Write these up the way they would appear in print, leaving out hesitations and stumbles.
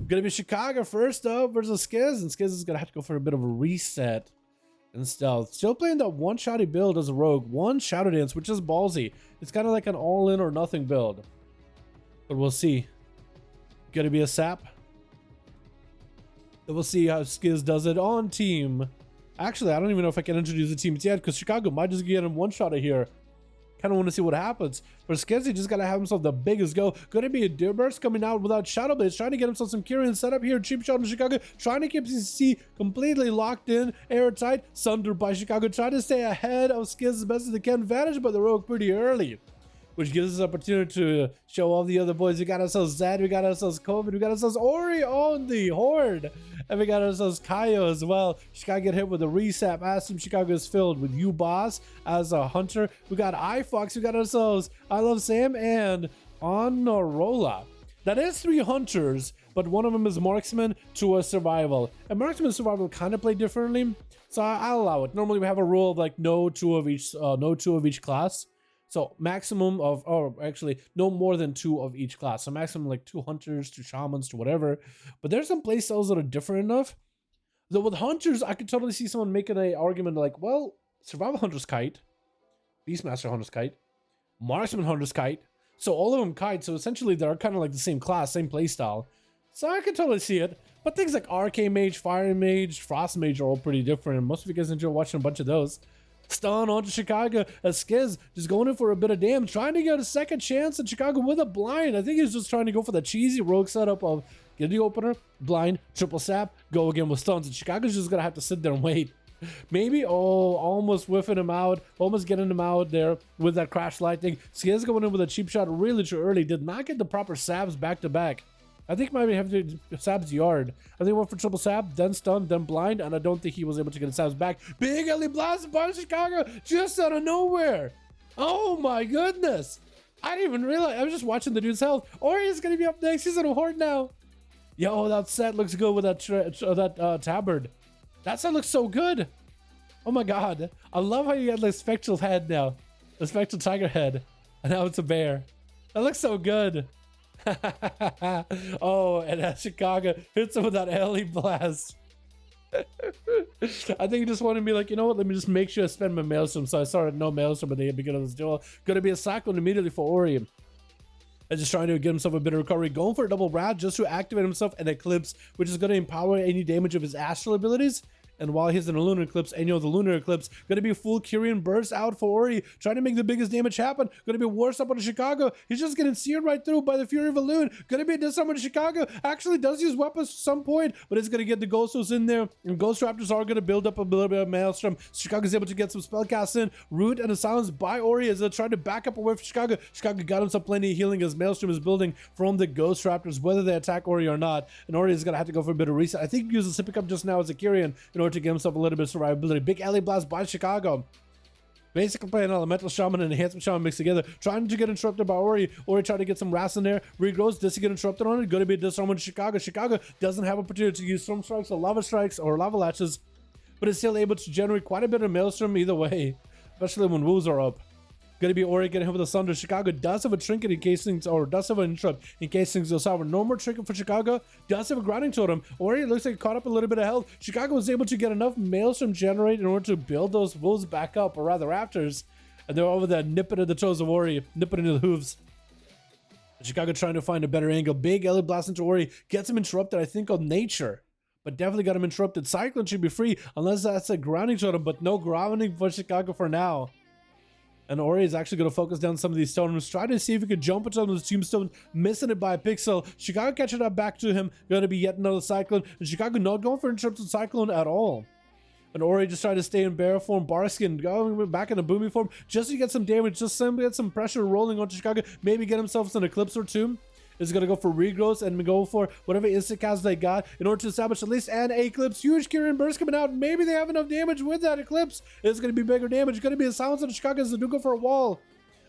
Gonna be Chicago first up versus Skiz, and Skiz is gonna have to go for a bit of a reset and stealth. Still playing that one-shotty build as a rogue, one Shadow Dance, which is ballsy. It's kind of like an all-in or nothing build, but we'll see. Gonna be a sap. And we'll see how Skiz does it on team. Actually, I don't even know if I can introduce the teams yet, because Chicago might just get him one shot here. Kind of want to see what happens. But Skizzy just gotta have himself the biggest go. Gonna be a Deer Burst coming out without Shadow Blades, trying to get himself some Kyrian setup here. Cheap shot in Chicago, trying to keep CC completely locked in, airtight. Sundered by Chicago, trying to stay ahead of Skiz as best as they can. Vantage by the rogue pretty early, which gives us an opportunity to show all the other boys. We got ourselves Zed, we got ourselves Covid, we got ourselves Ori on the Horde, and we got ourselves Kaio as well. Chicago get hit with a resap as Team Chicago is filled with you boss as a hunter. We got iFox, we got ourselves I Love Sam and Honorola. That is 3 hunters, but one of them is marksman to a survival. And marksman and survival kind of play differently, so I'll allow it. Normally we have a rule of like no two of each class. So maximum of, or actually no more than 2 of each class. So maximum like 2 hunters, 2 shamans, to whatever. But there's some playstyles that are different enough. Though with hunters, I could totally see someone making an argument like, well, survival hunter's kite, beastmaster hunter's kite, marksman hunter's kite. So all of them kite. So essentially they're kind of like the same class, same playstyle. So I could totally see it. But things like Arcane Mage, Fire Mage, Frost Mage are all pretty different. And most of you guys enjoy watching a bunch of those. Stun onto Chicago as Skiz just going in for a bit of damage, trying to get a second chance at Chicago with a blind. I think he's just trying to go for the cheesy rogue setup of get the opener, blind, triple sap, go again with stuns. And Chicago's just gonna have to sit there and wait. Maybe, oh, almost whiffing him out, almost getting him out there with that crash lightning. Skiz going in with a cheap shot really too early, did not get the proper sabs back to back. I think maybe have to Sab's yard. I think he went for triple Sab, then stun, then blind, and I don't think he was able to get Sab's back. Big LE blast by Chicago just out of nowhere. Oh my goodness. I didn't even realize. I was just watching the dude's health. Ori is going to be up next. He's in a horde now. Yo, that set looks good with that tabard. That set looks so good. Oh my god. I love how you got like spectral head now. The spectral tiger head. And now it's a bear. That looks so good. Oh, and Chicago hits him with that LE blast. I think he just wanted to be like, you know what, let me just make sure I spend my Maelstrom. So I started no Maelstrom at the beginning of this duel. Gonna be a cyclone immediately for Ori. And just trying to get himself a bit of recovery, going for a double rat just to activate himself an Eclipse, which is going to empower any damage of his astral abilities. And while he's in a lunar eclipse, and you know the lunar eclipse, gonna be a full Kyrian burst out for Ori, trying to make the biggest damage happen. Gonna be worse up on Chicago. He's just getting seared right through by the Fury of a Loon. Gonna be a disarm on Chicago. Actually does use weapons at some point, but it's gonna get the Ghostos in there. And Ghost Raptors are gonna build up a little bit of Maelstrom. Chicago's able to get some spellcasts in. Root and a silence by Ori as they're trying to back up away from Chicago. Chicago got himself plenty of healing as Maelstrom is building from the Ghost Raptors, whether they attack Ori or not. And Ori is gonna have to go for a bit of reset. I think he uses the pick up just now as a Kyrian in order to get himself a little bit of survivability. Big LE blast by Chicago. Basically playing Elemental Shaman and Enhancement Shaman mixed together. Trying to get interrupted by Ori. Ori trying to get some Wrath in there. Regrows. Does he get interrupted on it? Going to be a disarm on Chicago. Chicago doesn't have opportunity to use Storm Strikes or Lava Strikes or Lava Latches, but is still able to generate quite a bit of Maelstrom either way, especially when woos are up. Going to be Ori getting hit with a Thunder. Chicago does have a Trinket in case things, or does have an interrupt in case things go sour. No more Trinket for Chicago. Does have a Grounding Totem. Ori looks like he caught up a little bit of health. Chicago was able to get enough Maelstrom generate in order to build those wolves back up, or rather raptors. And they're over there nipping at the toes of Ori, nipping into the hooves. Chicago trying to find a better angle. Big LE blast into Ori. Gets him interrupted, I think, on nature. But definitely got him interrupted. Cyclone should be free, unless that's a Grounding Totem, but no grounding for Chicago for now. And Ori is actually going to focus down some of these stones. Try to see if he could jump into those tombstones, missing it by a pixel. Chicago catching up back to him. Going to be yet another Cyclone. And Chicago not going for interrupted Cyclone at all. And Ori just trying to stay in bear form, Barskin going back into boomy form just to get some damage, just to get some pressure rolling onto Chicago. Maybe get himself an Eclipse or two. Is going to go for regrowth and go for whatever instant cast they got in order to establish at least an Eclipse. Huge Kyrian burst coming out. Maybe they have enough damage with that Eclipse. It's going to be bigger damage. It's going to be a silence on Chicago as they do go for a wall.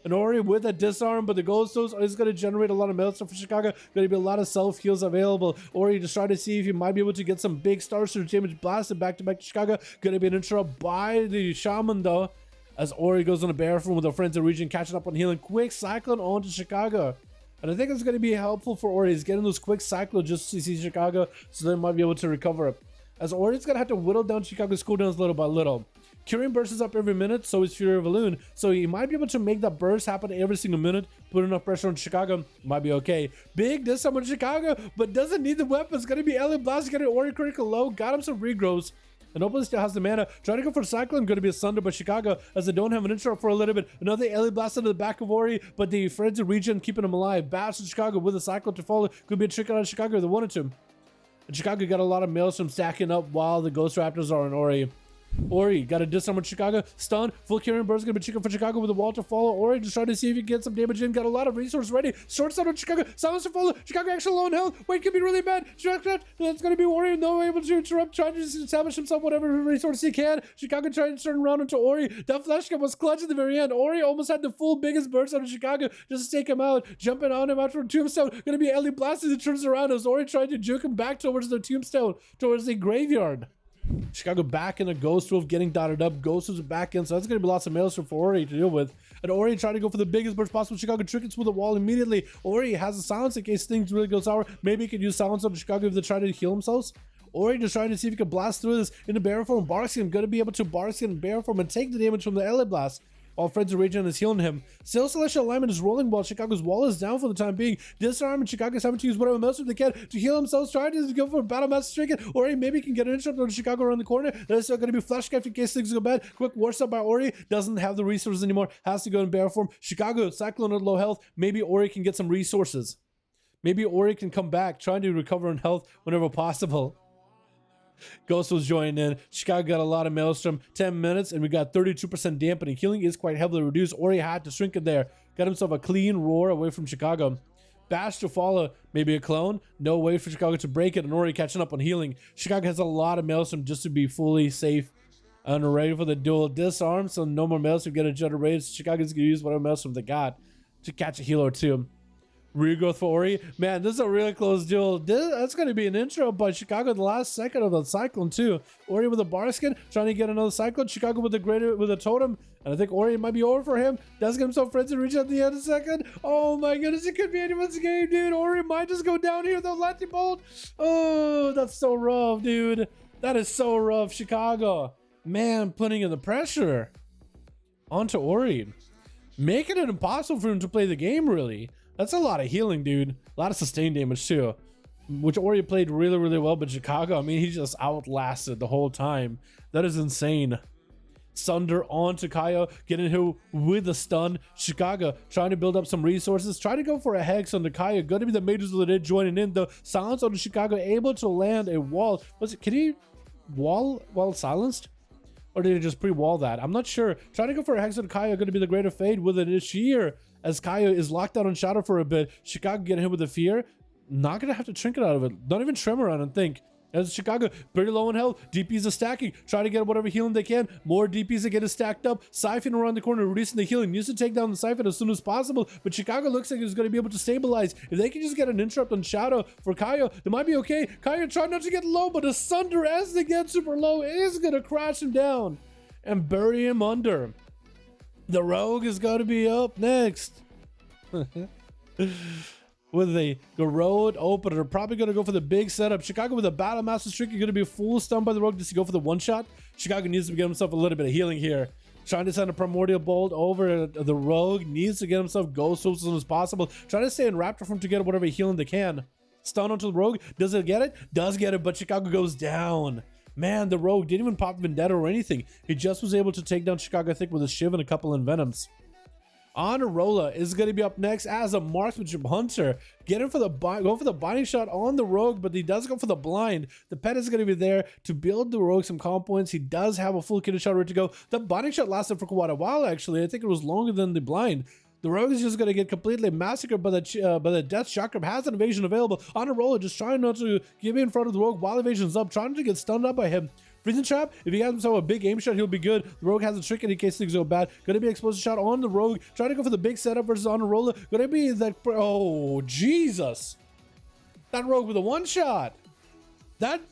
And Ori with a disarm, but the Ghostos is going to generate a lot of Maelstrom for Chicago. Going to be a lot of self-heals available. Ori just trying to see if he might be able to get some big Star Surge damage blasted back-to-back to Chicago. Going to be an interrupt by the Shaman though, as Ori goes on a bear form with a Frenzy region, catching up on healing. Quick Cyclone onto Chicago. And I think it's going to be helpful for Ori. He's getting those quick cycles just to see Chicago, so they might be able to recover. As Ori's going to have to whittle down Chicago's cooldowns little by little. Curing burst is up every minute, so is Fury of Elune. So he might be able to make that burst happen every single minute, put enough pressure on Chicago, might be okay. Big diss on Chicago, but doesn't need the weapons. Gonna be Alien Blast, getting Ori critical low, got him some regrowths. And Opal still has the mana. Trying to go for Cyclone, going to be sundered by Chicago as they don't have an intro for a little bit. Another Alien Blast into the back of Ori, but the Frenzy Regen keeping him alive. Bash to Chicago with a Cyclone to follow. Could be a trick out of Chicago if they wanted to. And Chicago got a lot of Maelstrom stacking up while the Ghost Raptors are on Ori. Ori got a disarm on Chicago, stun, full Curing Burst, gonna be chicken for Chicago with a wall to follow. Ori just trying to see if he can get some damage in, got a lot of resources ready. Short stun on Chicago, silence to follow. Chicago actually low on health. Wait, could be really bad. That's gonna be Ori, no able to interrupt, trying to establish himself whatever resources he can. Chicago trying to turn around into Ori. That flash gun was clutch at the very end. Ori almost had the full biggest burst out of Chicago just to take him out, jumping on him after a tombstone. Gonna be Ellie blasted and turns around as Ori trying to juke him back towards the tombstone, towards the graveyard. Chicago back in a Ghost Wolf, getting dotted up. Ghost Wolves back in, so that's going to be lots of Maelstrom for Ori to deal with. And Ori trying to go for the biggest burst possible. Chicago triggers with the wall immediately. Ori has a silence in case things really go sour. Maybe he could use silence on Chicago if they try to heal themselves. Ori just trying to see if he can blast through this into Barrier Form. Barkskin going to be able to Barkskin and Barrier Form and take the damage from the LA Blast, while Frenzy Regen is healing him. Still Celestial Alignment is rolling while Chicago's wall is down for the time being. Disarm and Chicago's having to use whatever Maelstrom they can to heal themselves, trying to go for a Battle Master Stricken. Ori maybe can get an interrupt on Chicago around the corner. There's still going to be Flash Gift in case things go bad. Quick war stop by Ori. Doesn't have the resources anymore. Has to go in Bear Form. Chicago, Cyclone at low health. Maybe Ori can get some resources. Maybe Ori can come back, trying to recover in health whenever possible. Ghost was joining in. Chicago got a lot of Maelstrom. 10 minutes, and we got 32% dampening. Healing is quite heavily reduced. Ori had to shrink it there. Got himself a clean roar away from Chicago. Bash to follow. Maybe a clone. No way for Chicago to break it, and Ori catching up on healing. Chicago has a lot of Maelstrom just to be fully safe and ready for the duel. Disarm, so no more Maelstrom get generated. Chicago's going to use whatever Maelstrom they got to catch a heal or two. Regrowth for Ori. Man, this is a really close duel. That's going to be an intro by Chicago the last second of the Cyclone too. Ori with a Barskin, trying to get another Cyclone. Chicago with a Totem. And I think Ori might be over for him. Does get himself Frenzy Regen at the end of the second. Oh my goodness, it could be anyone's game, dude. Ori might just go down here with the Lightning Bolt. Oh, that's so rough, dude. That is so rough. Chicago. Man, putting in the pressure onto Ori. Making it impossible for him to play the game, really. That's a lot of healing, dude. A lot of sustained damage too, which Ori played really, really well. But Chicago, I mean, he just outlasted the whole time. That is insane. Sunder onto Kaio, getting him with a stun. Chicago trying to build up some resources, trying to go for a Hex on the Kaio. Going to be the Mages of the Dead joining in. The silence on Chicago, able to land a wall. Can he wall while silenced? Or did he just pre-wall that? I'm not sure. Trying to go for a Hex on Kaio, going to be the Greater Fade with a Sheer. As Kaio is locked down on Shadow for a bit. Chicago getting hit with a Fear. Not gonna have to trinket out of it. Not even Tremor, I don't think. As Chicago pretty low in health. DPs are stacking. Try to get whatever healing they can. More DPs are getting stacked up. Siphon around the corner, reducing the healing. Needs to take down the Siphon as soon as possible. But Chicago looks like he's gonna be able to stabilize. If they can just get an interrupt on Shadow for Kaio, they might be okay. Kaio trying not to get low, but a Sunder as they get super low is gonna crash him down and bury him under. The Rogue is gonna be up next. With the road opener, probably going to go for the big setup. Chicago with a Battle Master Streak, you're going to be full stunned by the Rogue just to go for the one shot. Chicago needs to get himself a little bit of healing here. Trying to send a Primordial Bolt over the Rogue, needs to get himself Ghost Wolf as soon as possible. Trying to stay in Raptor form to get whatever healing they can. Stun onto the Rogue, does it get it? Does get it, but Chicago goes down. Man, the Rogue didn't even pop Vendetta or anything. He just was able to take down Chicago, I think, with a Shiv and a couple of Envenoms. Honorarola is going to be up next as a marksmanship hunter. Going for the binding shot on the Rogue, but he does go for the blind. The pet is going to be there to build the Rogue some comp points. He does have a full kit shot ready to go. The binding shot lasted for quite a while, actually. I think it was longer than the blind. The Rogue is just going to get completely massacred by the Death Chakra. Has an evasion available. Honorarola just trying not to get in front of the Rogue while evasion's up, trying to get stunned up by him. Freezing Trap, if he has himself a big aim shot, he'll be good. The Rogue has a trick in case things go bad. Gonna be explosive shot on the Rogue. Trying to go for the big setup versus Honorarola. Gonna be that. Oh, Jesus. That Rogue with a one shot. That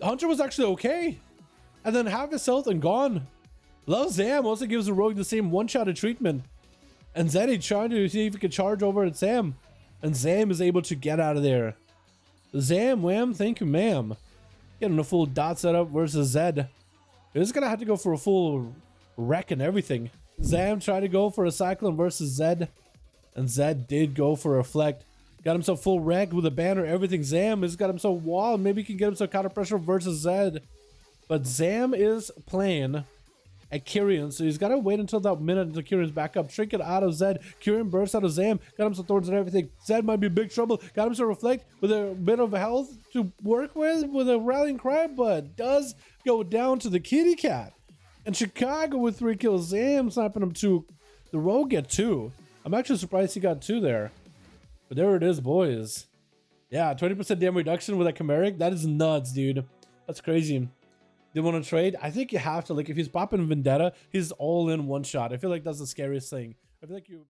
Hunter was actually okay. And then half his health and gone. Love Zam also gives the Rogue the same one shot of treatment. And Zeddy trying to see if he can charge over at Sam. And Zam is able to get out of there. Zam, wham, thank you, ma'am. Getting a full dot setup versus Zed. He's gonna have to go for a full wreck and everything. Zam tried to go for a cyclone versus Zed. And Zed did go for a reflect. Got himself full wreck with a banner, everything. Zam has got himself wall. Maybe he can get himself counter pressure versus Zed. But Zam is playing at Kyrian, so he's got to wait until that minute until Kyrian's back up. Shrink it out of Zed. Kyrian bursts out of Zam. Got him some thorns and everything. Zed might be in big trouble. Got him some reflect with a bit of health to work with a rallying cry, but does go down to the kitty cat. And Chicago with 3 kills. Zam sniping him 2. The Rogue get 2. I'm actually surprised he got 2 there. But there it is, boys. Yeah, 20% damage reduction with a Chimeric. That is nuts, dude. That's crazy. They want to trade? I think you have to. Like, if he's popping Vendetta, he's all in one shot. I feel like that's the scariest thing. I feel like you...